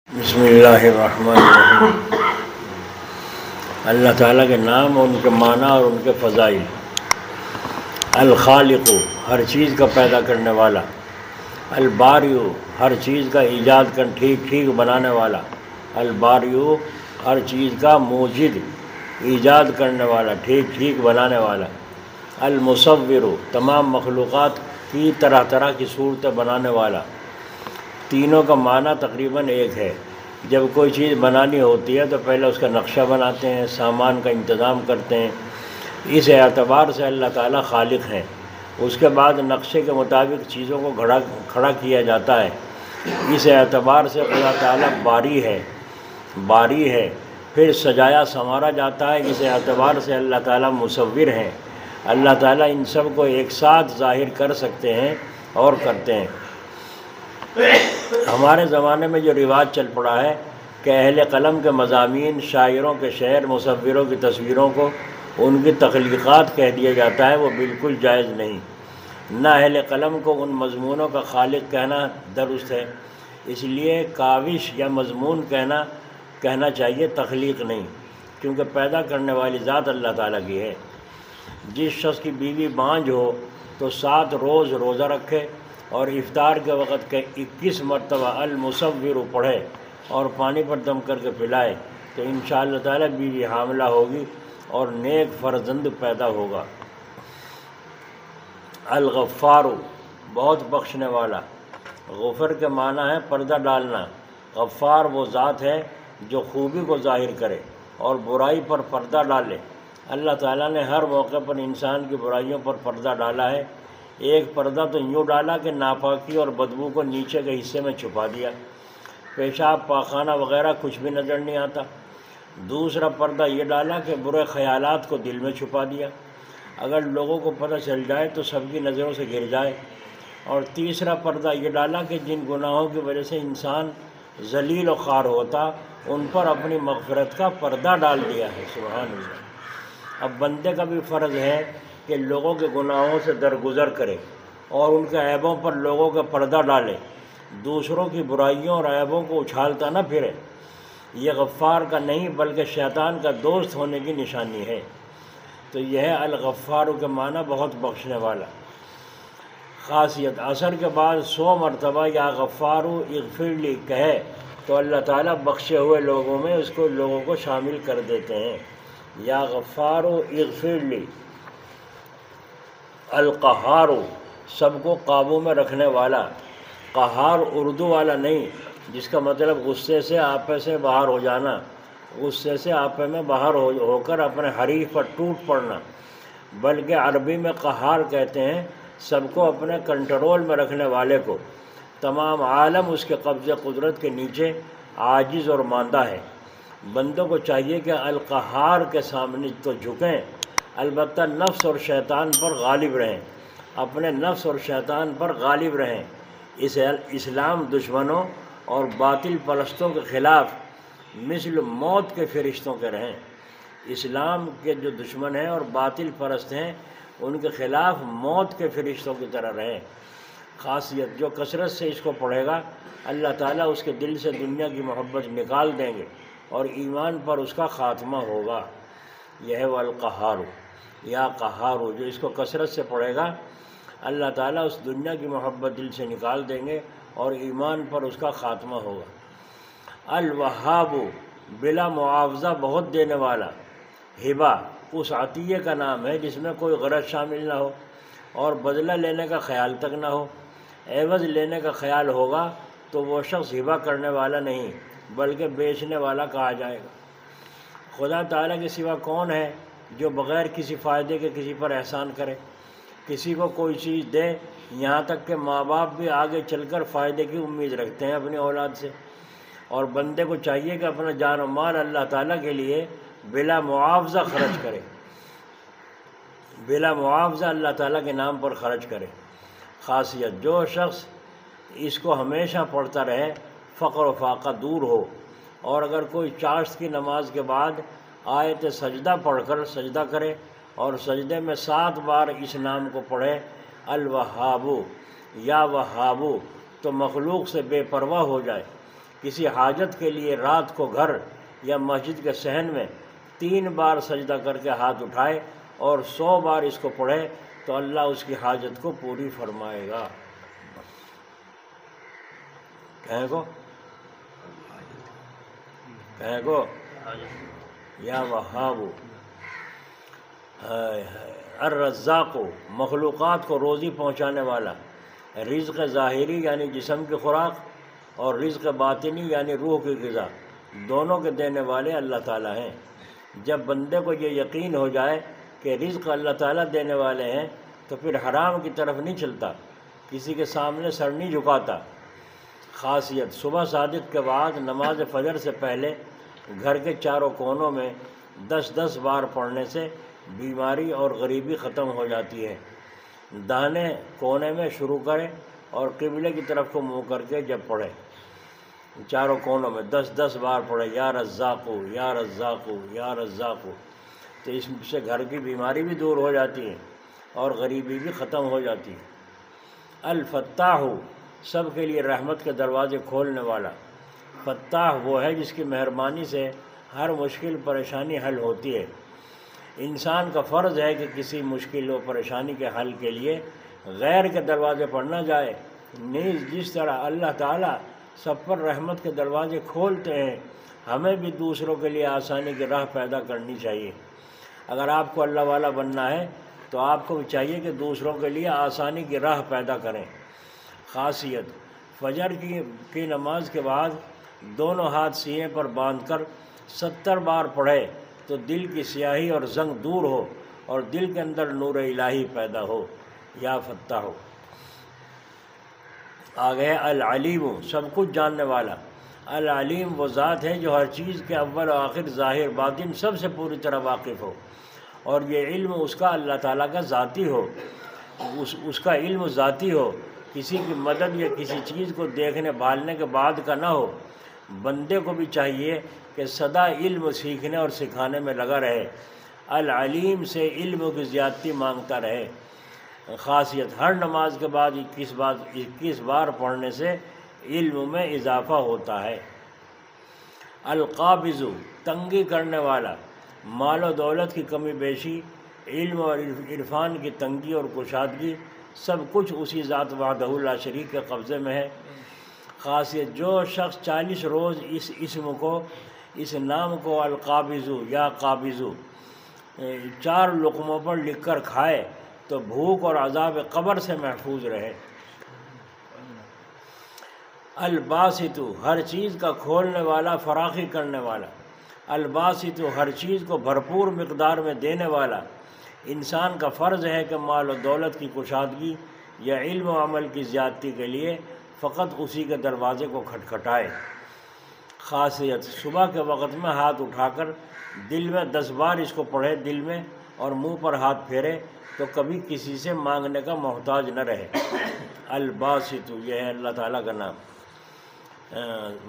بسم اللہ الرحمن الرحیم۔ اللہ تعالیٰ کے نام اور ان کے معنی اور ان کے فضائل۔ الخالق، ہر چیز کا پیدا کرنے والا۔ الباری، ہر چیز کا ایجاد کر ٹھیک بنانے والا۔ الباری، ہر چیز کا موجد، ایجاد کرنے والا، ٹھیک بنانے والا۔ المصور، تمام مخلوقات کی طرح کی صورتیں بنانے والا۔ تینوں کا معنی تقریباً ایک ہے۔ جب کوئی چیز بنانی ہوتی ہے تو پہلے اس کا نقشہ بناتے ہیں، سامان کا انتظام کرتے ہیں، اس اعتبار سے اللہ تعالیٰ خالق ہیں۔ اس کے بعد نقشے کے مطابق چیزوں کو کھڑا کیا جاتا ہے، اس اعتبار سے اللہ تعالیٰ باری ہے۔ پھر سجایا سنوارا جاتا ہے، اس اعتبار سے اللہ تعالیٰ مصور ہیں۔ اللہ تعالیٰ ان سب کو ایک ساتھ ظاہر کر سکتے ہیں اور کرتے ہیں۔ ہمارے زمانے میں جو رواج چل پڑا ہے کہ اہل قلم کے مضامین، شاعروں کے شعر، مصوروں کی تصویروں کو ان کی تخلیقات کہہ دیا جاتا ہے، وہ بالکل جائز نہیں۔ نہ اہل قلم کو ان مضمونوں کا خالق کہنا درست ہے، اس لیے کاوش یا مضمون کہنا چاہیے، تخلیق نہیں، کیونکہ پیدا کرنے والی ذات اللہ تعالیٰ کی ہے۔ جس شخص کی بیوی بانجھ ہو تو 7 روز روزہ رکھے اور افطار کے وقت کے 21 مرتبہ المصور پڑھے اور پانی پر دم کر کے پلائے تو انشاءاللہ تعالیٰ بیوی حاملہ ہوگی اور نیک فرزند پیدا ہوگا۔ الغفار، بہت بخشنے والا۔ غفر کے معنی ہے پردہ ڈالنا۔ غفار وہ ذات ہے جو خوبی کو ظاہر کرے اور برائی پر پردہ ڈالے۔ اللہ تعالیٰ نے ہر موقع پر انسان کی برائیوں پر پردہ ڈالا ہے۔ ایک پردہ تو یوں ڈالا کہ ناپاکی اور بدبو کو نیچے کے حصے میں چھپا دیا، پیشاب پاخانہ وغیرہ کچھ بھی نظر نہیں آتا۔ دوسرا پردہ یہ ڈالا کہ برے خیالات کو دل میں چھپا دیا، اگر لوگوں کو پتہ چل جائے تو سب کی نظروں سے گر جائے۔ اور تیسرا پردہ یہ ڈالا کہ جن گناہوں کی وجہ سے انسان ذلیل و خوار ہوتا ان پر اپنی مغفرت کا پردہ ڈال دیا ہے۔ سبحان اللہ۔ اب بندے کا بھی فرض ہے کہ لوگوں کے گناہوں سے درگزر کرے اور ان کے عیبوں پر لوگوں کا پردہ ڈالے، دوسروں کی برائیوں اور عیبوں کو اچھالتا نہ پھرے۔ یہ غفار کا نہیں بلکہ شیطان کا دوست ہونے کی نشانی ہے۔ تو یہ ہے الغفار کے معنی بہت بخشنے والا۔ خاصیت، عصر کے بعد 100 مرتبہ یا غفار اغفر لی کہے تو اللہ تعالیٰ بخشے ہوئے لوگوں میں لوگوں کو شامل کر دیتے ہیں۔ یا غفار اغفر لی۔ القہار، سب کو قابو میں رکھنے والا۔ قہار اردو والا نہیں جس کا مطلب غصے سے آپے سے باہر ہو جانا، غصے سے آپے میں باہر ہو کر اپنے حریف پر ٹوٹ پڑنا، بلکہ عربی میں قہار کہتے ہیں سب کو اپنے کنٹرول میں رکھنے والے کو۔ تمام عالم اس کے قبضے قدرت کے نیچے عاجز اور ماندہ ہے۔ بندوں کو چاہیے کہ القہار کے سامنے تو جھکیں، البتہ نفس اور شیطان پر غالب رہیں، اپنے نفس اور شیطان پر غالب رہیں۔ اسلام دشمنوں اور باطل پرستوں کے خلاف مثل موت کے فرشتوں کے رہیں۔ اسلام کے جو دشمن ہیں اور باطل پرست ہیں ان کے خلاف موت کے فرشتوں کی طرح رہیں۔ خاصیت، جو کثرت سے اس کو پڑھے گا اللہ تعالیٰ اس کے دل سے دنیا کی محبت نکال دیں گے اور ایمان پر اس کا خاتمہ ہوگا۔ یہ ہے وہ القہار یا قہار، جو اس کو کثرت سے پڑھے گا اللہ تعالیٰ اس دنیا کی محبت دل سے نکال دیں گے اور ایمان پر اس کا خاتمہ ہوگا۔ الوہاب، بلا معاوضہ بہت دینے والا۔ ہبہ اس عطیے کا نام ہے جس میں کوئی غرض شامل نہ ہو اور بدلہ لینے کا خیال تک نہ ہو۔ عوض لینے کا خیال ہوگا تو وہ شخص ہبہ کرنے والا نہیں بلکہ بیچنے والا کہا جائے گا۔ خدا تعالیٰ کے سوا کون ہے جو بغیر کسی فائدے کے کسی پر احسان کرے؟ کسی کو کوئی چیز دے، یہاں تک کہ ماں باپ بھی آگے چل کر فائدے کی امید رکھتے ہیں اپنی اولاد سے، اور بندے کو چاہیے کہ اپنا جان و مال اللہ تعالیٰ کے لیے بلا معاوضہ خرچ کرے، بلا معاوضہ اللہ تعالیٰ کے نام پر خرچ کرے۔ خاصیت، جو شخص اس کو ہمیشہ پڑھتا رہے فقر و فاقہ دور ہو، اور اگر کوئی چاشت کی نماز کے بعد آیت سجدہ پڑھ کر سجدہ کرے اور سجدے میں 7 بار اس نام کو پڑھے الوہاب یا وہاب، تو مخلوق سے بے پرواہ ہو جائے، کسی حاجت کے لیے رات کو گھر یا مسجد کے صحن میں 3 بار سجدہ کر کے ہاتھ اٹھائے اور 100 بار اس کو پڑھے تو اللہ اس کی حاجت کو پوری فرمائے گا۔ کہیں کو یا وہاب الرزاق، مخلوقات کو روزی پہنچانے والا، رزق ظاہری یعنی جسم کی خوراک اور رزق باطنی یعنی روح کی غذا دونوں کے دینے والے اللہ تعالیٰ ہیں۔ جب بندے کو یہ یقین ہو جائے کہ رزق اللہ تعالیٰ دینے والے ہیں تو پھر حرام کی طرف نہیں چلتا، کسی کے سامنے سر نہیں جھکاتا۔ خاصیت، صبح صادق کے بعد نماز فجر سے پہلے گھر کے چاروں کونوں میں 10 بار پڑھنے سے بیماری اور غریبی ختم ہو جاتی ہے۔ داہنے کونے میں شروع کریں اور قبلے کی طرف کو منہ کر کے جب پڑھیں، چاروں کونوں میں 10 بار پڑھیں یا رزاقو یا رزاقو یا رزاقو، تو اس سے گھر کی بیماری بھی دور ہو جاتی ہے اور غریبی بھی ختم ہو جاتی ہے۔ الفتاح، سب کے لیے رحمت کے دروازے کھولنے والا۔ فتاح وہ ہے جس کی مہربانی سے ہر مشکل پریشانی حل ہوتی ہے۔ انسان کا فرض ہے کہ کسی مشکل و پریشانی کے حل کے لیے غیر کے دروازے پر نہ جائے، نیز جس طرح اللہ تعالیٰ سب پر رحمت کے دروازے کھولتے ہیں، ہمیں بھی دوسروں کے لیے آسانی کی راہ پیدا کرنی چاہیے۔ اگر آپ کو اللہ والا بننا ہے تو آپ کو بھی چاہیے کہ دوسروں کے لیے آسانی کی راہ پیدا کریں۔ خاصیت، فجر کی نماز کے بعد دونوں ہاتھ سینے پر باندھ کر 70 بار پڑھے تو دل کی سیاہی اور زنگ دور ہو اور دل کے اندر نور الہی پیدا ہو۔ یا فتاح ہو۔ آگے العلیم، سب کچھ جاننے والا۔ العلیم وہ ذات ہے جو ہر چیز کے اول و آخر، ظاہر باطن سب سے پوری طرح واقف ہو، اور یہ علم اس کا اللہ تعالیٰ کا ذاتی ہو، اس کا علم ذاتی ہو، کسی کی مدد یا کسی چیز کو دیکھنے بھالنے کے بعد کا نہ ہو۔ بندے کو بھی چاہیے کہ سدا علم سیکھنے اور سکھانے میں لگا رہے، العلیم سے علم کی زیادتی مانگتا رہے۔ خاصیت، ہر نماز کے بعد 21 بار پڑھنے سے علم میں اضافہ ہوتا ہے۔ القابض، تنگی کرنے والا، مال و دولت کی کمی بیشی، علم اور عرفان کی تنگی اور کشادگی سب کچھ اسی ذات وحدہ لا شریک کے قبضے میں ہے۔ خاصیت، جو شخص 40 روز اس نام کو القابض یا قابض 4 لقموں پر لکھ کر کھائے تو بھوک اور عذاب قبر سے محفوظ رہے۔ الباسط، ہر چیز کا کھولنے والا، فراخی کرنے والا۔ الباسط، ہر چیز کو بھرپور مقدار میں دینے والا۔ انسان کا فرض ہے کہ مال و دولت کی کشادگی یا علم و عمل کی زیادتی کے لیے فقط اسی کے دروازے کو کھٹکھٹائے۔ خاصیت، صبح کے وقت میں ہاتھ اٹھا کر دل میں 10 بار اس کو پڑھے، دل میں، اور منہ پر ہاتھ پھیرے تو کبھی کسی سے مانگنے کا محتاج نہ رہے۔ الباسط، یہ ہے اللہ تعالیٰ کا نام۔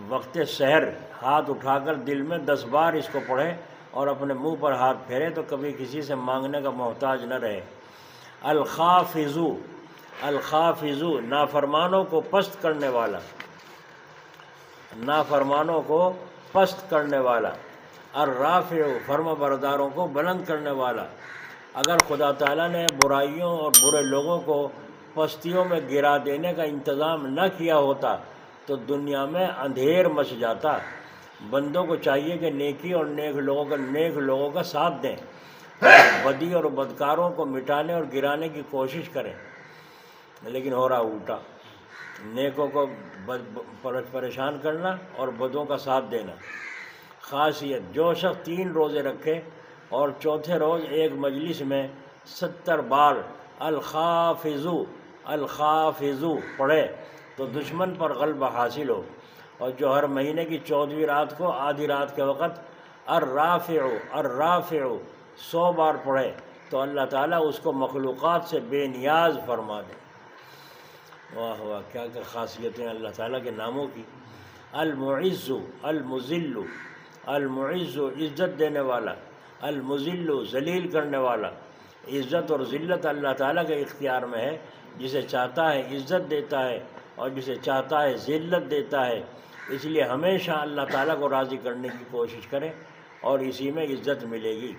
وقت سحر ہاتھ اٹھا کر دل میں 10 بار اس کو پڑھے اور اپنے منہ پر ہاتھ پھیرے تو کبھی کسی سے مانگنے کا محتاج نہ رہے۔ الخافض، الخافض، نافرمانوں کو پست کرنے والا، نافرمانوں کو پست کرنے والا۔ الرافع، فرما برداروں کو بلند کرنے والا۔ اگر خدا تعالیٰ نے برائیوں اور برے لوگوں کو پستیوں میں گرا دینے کا انتظام نہ کیا ہوتا تو دنیا میں اندھیر مچ جاتا۔ بندوں کو چاہیے کہ نیکی اور نیک لوگوں کا ساتھ دیں، بدی اور بدکاروں کو مٹانے اور گرانے کی کوشش کریں، لیکن ہو رہا الٹا، نیکوں کو پریشان کرنا اور بدوں کا ساتھ دینا۔ خاصیت، جو شخص 3 روزے رکھے اور چوتھے روز ایک مجلس میں 70 بار الخافض الخافض پڑھے تو دشمن پر غلبہ حاصل ہو، اور جو ہر مہینے کی 14ویں رات کو آدھی رات کے وقت الرافع الرافع 100 بار پڑھے تو اللہ تعالیٰ اس کو مخلوقات سے بے نیاز فرما دے۔ واہ واہ، کیا کیا خاصیتیں اللہ تعالیٰ کے ناموں کی۔ المعز المذل، المعز عزت دینے والا، المذل ذلیل کرنے والا۔ عزت اور ذلت اللہ تعالیٰ کے اختیار میں ہے، جسے چاہتا ہے عزت دیتا ہے اور جسے چاہتا ہے ذلت دیتا ہے۔ اس لیے ہمیشہ اللہ تعالیٰ کو راضی کرنے کی کوشش کریں اور اسی میں عزت ملے گی۔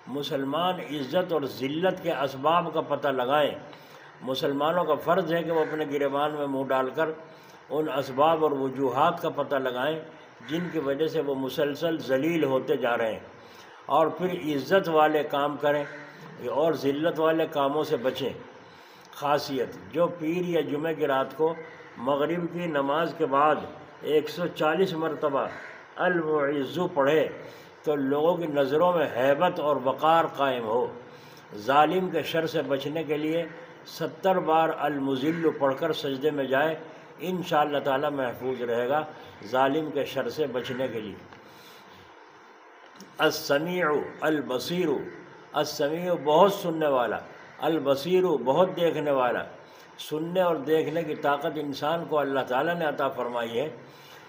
مسلمان عزت اور ذلت کے اسباب کا پتہ لگائیں۔ مسلمانوں کا فرض ہے کہ وہ اپنے گریبان میں منہ ڈال کر ان اسباب اور وجوہات کا پتہ لگائیں جن کی وجہ سے وہ مسلسل ذلیل ہوتے جا رہے ہیں، اور پھر عزت والے کام کریں اور ذلت والے کاموں سے بچیں۔ خاصیت: جو پیر یا جمعہ کی رات کو مغرب کی نماز کے بعد 140 مرتبہ المعز پڑھے تو لوگوں کی نظروں میں ہیبت اور وقار قائم ہو۔ ظالم کے شر سے بچنے کے لیے 70 بار المذل پڑھ کر سجدے میں جائے، انشاءاللہ تعالی محفوظ رہے گا ظالم کے شر سے بچنے کے لیے۔ السمیع البصیر، السمیع بہت سننے والا، البصیر بہت دیکھنے والا۔ سننے اور دیکھنے کی طاقت انسان کو اللہ تعالیٰ نے عطا فرمائی ہے،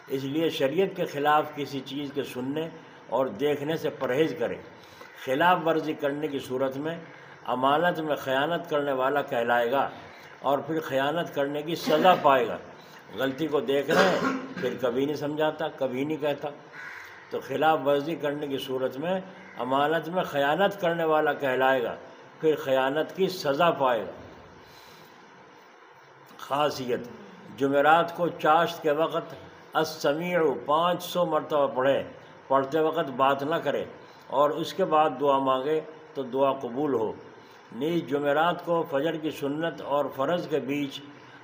اس لیے شریعت کے خلاف کسی چیز کے سننے اور دیکھنے سے پرہیز کرے۔ خلاف ورزی کرنے کی صورت میں امانت میں خیانت کرنے والا کہلائے گا اور پھر خیانت کرنے کی سزا پائے گا۔ غلطی کو دیکھ رہے ہیں پھر کبھی نہیں سمجھاتا، کبھی نہیں کہتا، تو خلاف ورزی کرنے کی صورت میں امانت میں خیانت کرنے والا کہلائے گا، پھر خیانت کی سزا پائے گا۔ خاصیت: جمعرات کو چاشت کے وقت السمیع 500 مرتبہ پڑھے، پڑھتے وقت بات نہ کرے اور اس کے بعد دعا مانگے تو دعا قبول ہو۔ نیز جمعرات کو فجر کی سنت اور فرض کے بیچ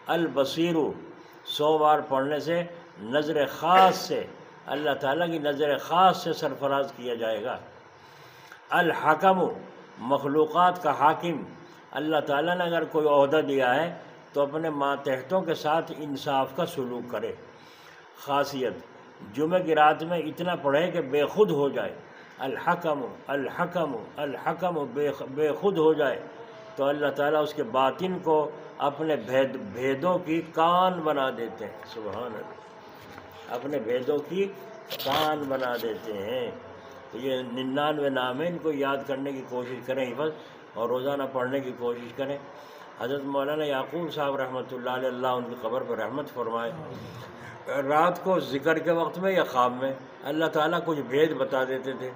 البصیر 100 بار پڑھنے سے نظر خاص سے اللہ تعالیٰ کی نظر خاص سے سرفراز کیا جائے گا۔ الحکم، مخلوقات کا حاکم۔ اللہ تعالیٰ نے اگر کوئی عہدہ دیا ہے تو اپنے ماتحتوں کے ساتھ انصاف کا سلوک کرے۔ خاصیت: جمعہ کی رات میں اتنا پڑھے کہ بے خود ہو جائے۔ الحکم الحکم الحکم، بے خود ہو جائے تو اللہ تعالیٰ اس کے باطن کو اپنے بھیدوں کی کان بنا دیتے ہیں۔ سبحان اللہ، اپنے بھیدوں کی کان بنا دیتے ہیں۔ تو یہ 99 نام ہیں، ان کو یاد کرنے کی کوشش کریں حفظ، اور روزانہ پڑھنے کی کوشش کریں۔ حضرت مولانا یعقوب صاحب رحمۃ اللہ علیہ، اللہ ان کی قبر پر رحمت فرمائے، رات کو ذکر کے وقت میں یا خواب میں اللہ تعالیٰ کچھ بھید بتا دیتے تھے،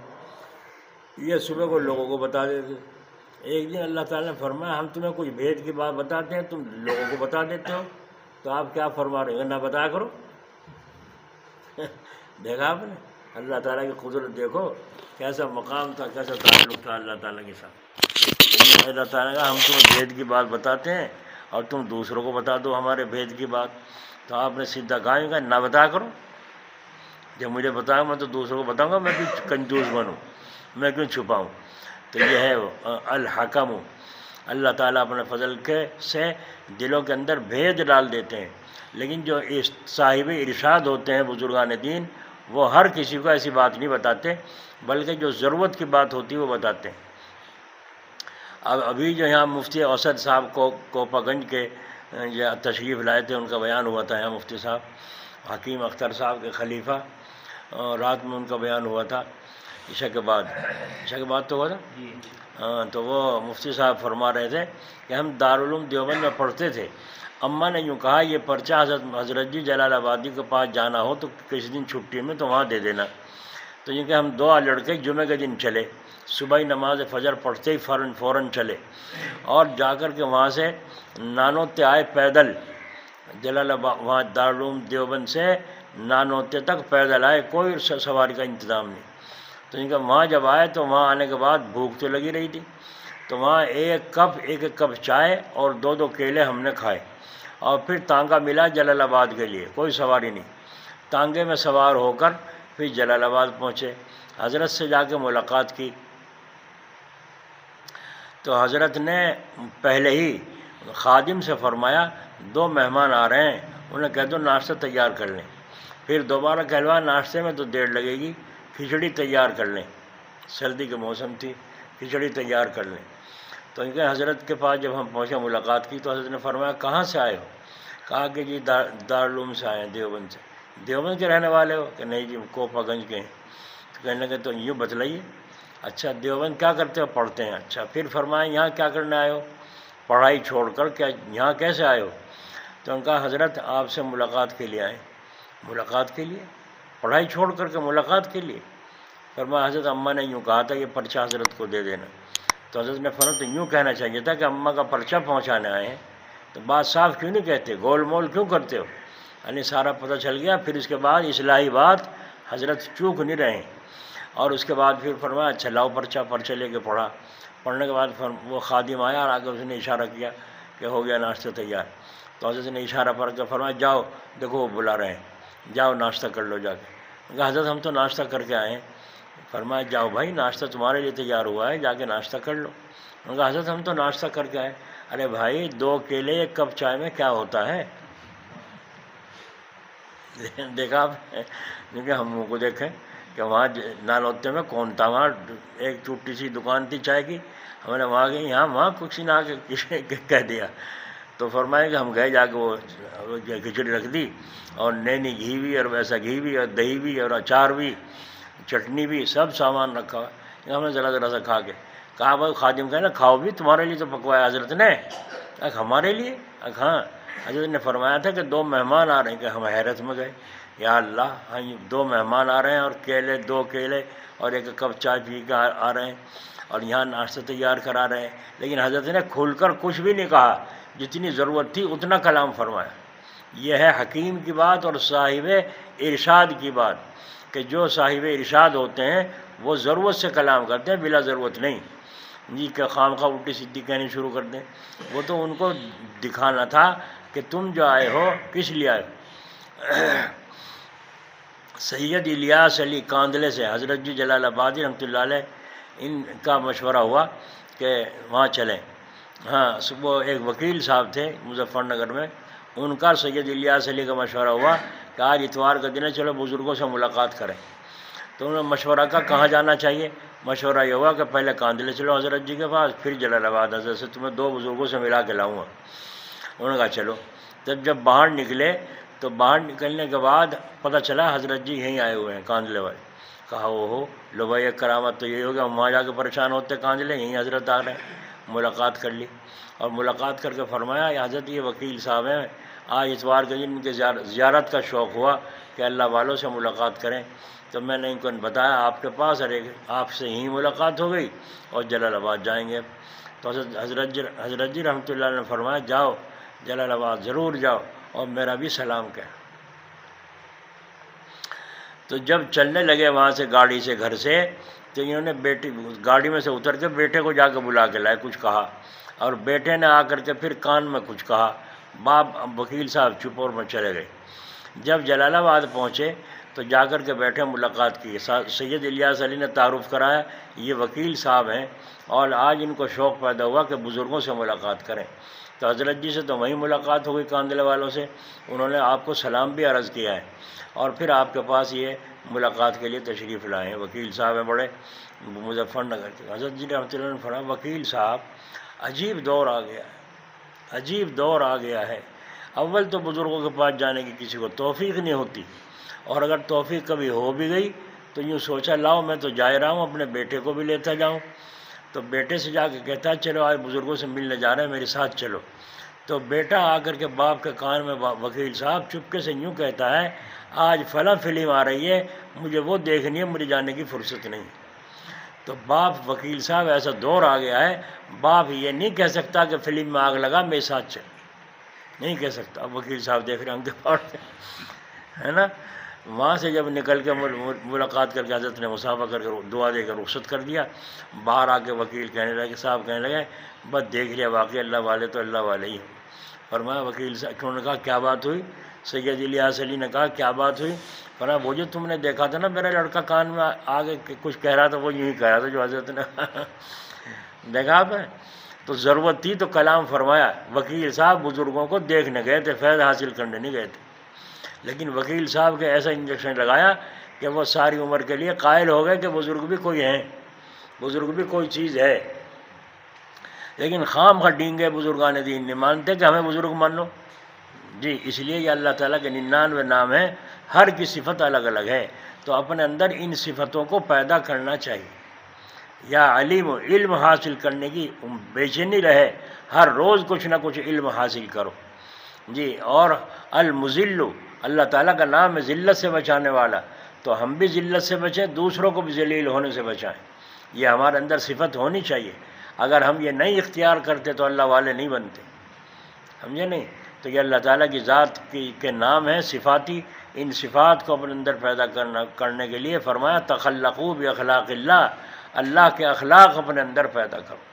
یہ صبح کو لوگوں کو بتا دیتے تھے۔ ایک دن اللہ تعالیٰ نے فرمایا ہم تمہیں کچھ بھید کی بات بتاتے ہیں، تم لوگوں کو بتا دیتے ہو، تو آپ کیا فرما رہے ہیں؟ نہ بتایا کرو۔ دیکھا آپ نے اللہ تعالیٰ کی قدرت، دیکھو کیسا مقام تھا، کیسا تعلق تھا اللہ تعالیٰ کے ساتھ۔ اللہ تعالیٰ کا ہم تمہیں بھید کی بات بتاتے ہیں اور تم دوسروں کو بتا دو ہمارے بھید کی بات، تو آپ نے سیدھا کہا نہ بتایا کرو، جب مجھے بتاؤ میں تو دوسروں کو بتاؤں گا، میں کیوں کنجوس بنوں، میں کیوں چھپاؤں۔ تو یہ ہے الحکم، اللہ تعالیٰ اپنے فضل سے دلوں کے اندر بھید ڈال دیتے ہیں، لیکن جو صاحب ارشاد ہوتے ہیں بزرگان دین، وہ ہر کسی کو ایسی بات نہیں بتاتے، بلکہ جو ضرورت کی بات ہوتی ہے وہ بتاتے ہیں۔ اب ابھی جو یہاں مفتی اسد صاحب کو کوپا گنج کے تشریف لائے تھے، ان کا بیان ہوا تھا یہاں مفتی صاحب حکیم اختر صاحب کے خلیفہ، رات میں ان کا بیان ہوا تھا عشاء کے بعد تو ہوا تھا۔ ہاں، تو وہ مفتی صاحب فرما رہے تھے کہ ہم دارالعلوم دیوبند میں پڑھتے تھے، اماں نے یوں کہا یہ پرچہ حضرت جی جلال آبادی کے پاس جانا ہو تو کسی دن چھٹی میں تو وہاں دے دینا۔ تو یہ کہ ہم 2 لڑکے جمعہ کے دن چلے، صبح نماز فجر پڑھتے ہی فوراً چلے اور جا کر کے وہاں سے نانوتے آئے پیدل، جلال آباد وہاں دارالعلوم دیوبند سے نانوتے تک پیدل آئے، کوئی سواری کا انتظام نہیں۔ تو ان کا وہاں جب آئے تو وہاں آنے کے بعد بھوک تو لگی رہی تھی، تو وہاں ایک کپ چائے اور 2 کیلے ہم نے کھائے، اور پھر تانگا ملا جلال آباد کے لیے، کوئی سواری نہیں، تانگے میں سوار ہو کر پھر جلال آباد پہنچے، حضرت سے جا کے ملاقات کی، تو حضرت نے پہلے ہی خادم سے فرمایا 2 مہمان آ رہے ہیں، انہیں کہہ دو ناشتہ تیار کر لیں۔ پھر دوبارہ کہلوا ناشتے میں تو دیر لگے گی، کھچڑی تیار کر لیں، سردی کے موسم تھی، کھچڑی تیار کر لیں۔ تو ان کے حضرت کے پاس جب ہم پہنچے ملاقات کی تو حضرت نے فرمایا کہاں سے آئے ہو؟ کہا کہ جی دارالعلوم سے آئے ہیں، دیوبند سے۔ دیوبند کے رہنے والے ہو؟ کہ نہیں جی کوپا گنج کے ہیں۔ تو کہنے لگے تو یوں بتلائیے، اچھا دیوبند کیا کرتے ہو؟ پڑھتے ہیں۔ اچھا پھر فرمایا یہاں کیا کرنے آئے ہو؟ پڑھائی چھوڑ کر کیا یہاں کیسے آئے ہو؟ تو ان کا حضرت آپ سے ملاقات کے لیے آئے۔ ملاقات کے لیے، پڑھائی چھوڑ کر کے ملاقات کے لیے۔ فرمایا حضرت اماں نے یوں کہا تھا یہ پرچہ حضرت کو دے دینا۔ تو حضرت نے فرمایا تو یوں کہنا چاہیے تھا کہ اماں کا پرچہ پہنچانے آئے ہیں، تو بات صاف کیوں نہیں کہتے، گول مول کیوں کرتے ہو؟ یعنی سارا پتہ چل گیا۔ پھر اس کے بعد اصلاحی بات حضرت چوک نہیں رہے، اور اس کے بعد پھر فرمایا اچھا لاؤ پرچہ لے کے پڑھا۔ پڑھنے کے بعد وہ خادم آیا اور آگے اس نے اشارہ کیا کہ ہو گیا ناشتہ تیار۔ تو حضرت نے اشارہ پڑھ کے فرمایا جاؤ دیکھو وہ بلا رہے ہیں، جاؤ ناشتہ کر لو جا کے۔ کہا حضرت ہم تو ناشتہ کر کے آئے ہیں۔ فرمایا جاؤ بھائی ناشتہ تمہارے لیے تیار ہوا ہے، جا کے ناشتہ کر لو۔ کہا حضرت ہم تو ناشتہ کر کے آئے۔ ارے بھائی 2 کیلے 1 کپ چائے میں کیا ہوتا ہے؟ دیکھا آپ نے؟ کیونکہ ہم کو دیکھیں کہ وہاں نالوتے میں کون تھا، وہاں ایک چھوٹی سی دکان تھی چائے کی، ہم نے وہاں گئے، یہاں وہاں کچھ نہ کہہ دیا۔ تو فرمائے کہ ہم گئے، جا کے وہ کھچڑی رکھ دی، اور نینی گھی بھی اور ویسا گھی بھی اور دہی بھی اور اچار بھی چٹنی بھی سب سامان رکھا ہوا۔ ہم نے ذرا سا کھا کے کہا بھائی خادم کہنا کھاؤ بھی، تمہارے لیے تو پکوایا حضرت نے۔ ہمارے لیے؟ ہاں۔ حضرت نے فرمایا تھا کہ 2 مہمان آ رہے ہیں، کہ ہم حیرت میں گئے، یا اللہ ہاں 2 مہمان آ رہے ہیں اور 2 کیلے اور 1 کپ چائے پی کے آ رہے ہیں، اور یہاں ناشتہ تیار کرا رہے ہیں۔ لیکن حضرت نے کھل کر کچھ بھی نہیں کہا، جتنی ضرورت تھی اتنا کلام فرمایا۔ یہ ہے حکیم کی بات اور صاحب ارشاد کی بات، کہ جو صاحب ارشاد ہوتے ہیں وہ ضرورت سے کلام کرتے ہیں، بلا ضرورت نہیں جی کہ خواہ الٹی سیدھی کہنی شروع کر دیں۔ وہ تو ان کو دکھانا تھا کہ تم جو آئے ہو کس لیے آئے ہو۔ سید الیاس علی کاندلے سے حضرت جی جلال آبادی رحمۃ اللہ علیہ ان کا مشورہ ہوا کہ وہاں چلیں۔ ہاں صبح ایک وکیل صاحب تھے مظفر نگر میں، ان کا سید الیاس علی کا مشورہ ہوا کہ آج اتوار کا دن ہے، چلو بزرگوں سے ملاقات کریں۔ تو انہوں نے مشورہ کا کہاں جانا چاہیے؟ مشورہ یہ ہوا کہ پہلے کاندلے چلو حضرت جی کے پاس، پھر جلال آباد حضرت سے تمہیں 2 بزرگوں سے ملا کے لاؤں گا۔ انہوں نے کہا چلو۔ جب باہر نکلے تو باہر نکلنے کے بعد پتہ چلا حضرت جی یہیں آئے ہوئے ہیں کاندلے والے۔ کہا وہ لو بھائی ایک کرامت تو یہی ہو گیا، ہم وہاں جا کے پریشان ہوتے کاندلے، یہیں حضرت آ رہے ہیں۔ ملاقات کر لی، اور ملاقات کر کے فرمایا یا حضرت یہ وکیل صاحب ہیں، آج اتوار کے دن ان کے زیارت کا شوق ہوا کہ اللہ والوں سے ملاقات کریں، تو میں نے ان کو بتایا آپ کے پاس، اور آپ سے ہی ملاقات ہو گئی اور جلال آباد جائیں گے۔ تو حضرت جی رحمۃ اللہ نے فرمایا جاؤ جلال آباد ضرور جاؤ، اور میرا بھی سلام کہہ۔ تو جب چلنے لگے وہاں سے گاڑی سے گھر سے، تو انہوں نے گاڑی میں سے اتر کے بیٹے کو جا کے بلا کے لائے، کچھ کہا، اور بیٹے نے آ کر کے پھر کان میں کچھ کہا۔ باپ وکیل صاحب چپ اور میں چلے گئے۔ جب جلال آباد پہنچے تو جا کر کے بیٹھے، ملاقات کی۔ سید الیاس علی نے تعارف کرایا یہ وکیل صاحب ہیں، اور آج ان کو شوق پیدا ہوا کہ بزرگوں سے ملاقات کریں۔ تو حضرت جی سے تو وہیں ملاقات ہو گئی کاندلے والوں سے، انہوں نے آپ کو سلام بھی عرض کیا ہے، اور پھر آپ کے پاس یہ ملاقات کے لیے تشریف لائے ہیں۔ وکیل صاحب ہیں بڑے مظفر نگر کے۔ حضرت جی رحمۃ اللہ نے فرمایا وکیل صاحب عجیب دور آ گیا ہے، عجیب دور آ گیا ہے۔ اول تو بزرگوں کے پاس جانے کی کسی کو توفیق نہیں ہوتی، اور اگر توفیق کبھی ہو بھی گئی تو یوں سوچا لاؤ میں تو جا رہا ہوں، اپنے بیٹے کو بھی لیتا جاؤں۔ تو بیٹے سے جا کے کہتا ہے چلو آج بزرگوں سے ملنے جا رہے ہیں، میرے ساتھ چلو۔ تو بیٹا آ کر کے باپ کے کان میں وکیل صاحب چپکے سے یوں کہتا ہے آج فلاں فلم آ رہی ہے، مجھے وہ دیکھنی ہے، مجھے جانے کی فرصت نہیں۔ تو باپ وکیل صاحب ایسا دور آ گیا ہے، باپ یہ نہیں کہہ سکتا کہ فلم میں آگ لگا میرے ساتھ چل، نہیں کہہ سکتا۔ اب وکیل صاحب دیکھ رہے ہم پڑھتے ہے نا۔ وہاں سے جب نکل کے ملاقات کر کے حضرت نے مصافحہ کر کے دعا دے کر رخصت کر دیا، باہر آ کے وکیل کہنے لگے صاحب کہنے لگے بس دیکھ لیا واقعی اللہ والے تو اللہ والے ہی ہیں۔ فرمایا وکیل صاحب انہوں نے کہا کیا بات ہوئی؟ سید الیاس علی نے کہا کیا بات ہوئی؟ فرمایا وہ جو تم نے دیکھا تھا نا میرا لڑکا کان میں آگے کچھ کہہ رہا تھا، وہ یوں ہی کہہ رہا تھا جو حضرت نے دیکھا آپ نے۔ تو ضرورت تھی تو کلام فرمایا۔ وکیل صاحب بزرگوں کو دیکھنے گئے تھے، فیض حاصل کرنے نہیں گئے تھے، لیکن وکیل صاحب کے ایسا انجیکشن لگایا کہ وہ ساری عمر کے لیے قائل ہو گئے کہ بزرگ بھی کوئی ہیں، بزرگ بھی کوئی چیز ہے۔ لیکن خام خواہ ڈینگے بزرگان دین نہیں مانتے کہ ہمیں بزرگ مان لو جی۔ اس لیے یہ اللہ تعالیٰ کے 99 نام ہیں، ہر کی صفت الگ الگ ہے، تو اپنے اندر ان صفتوں کو پیدا کرنا چاہیے۔ یا علیم علم حاصل کرنے کی بے چینی رہے، ہر روز کچھ نہ کچھ علم حاصل کرو جی۔ اور المذل اللہ تعالیٰ کا نام ہے ذلت سے بچانے والا، تو ہم بھی ذلت سے بچیں، دوسروں کو بھی ذلیل ہونے سے بچائیں، یہ ہمارے اندر صفت ہونی چاہیے۔ اگر ہم یہ نہیں اختیار کرتے تو اللہ والے نہیں بنتے، سمجھے نہیں؟ تو یہ اللہ تعالیٰ کی ذات کے نام ہیں صفاتی، ان صفات کو اپنے اندر پیدا کرنے کے لیے فرمایا تخلقوا باخلاق اللہ، اللہ کے اخلاق اپنے اندر پیدا کرو۔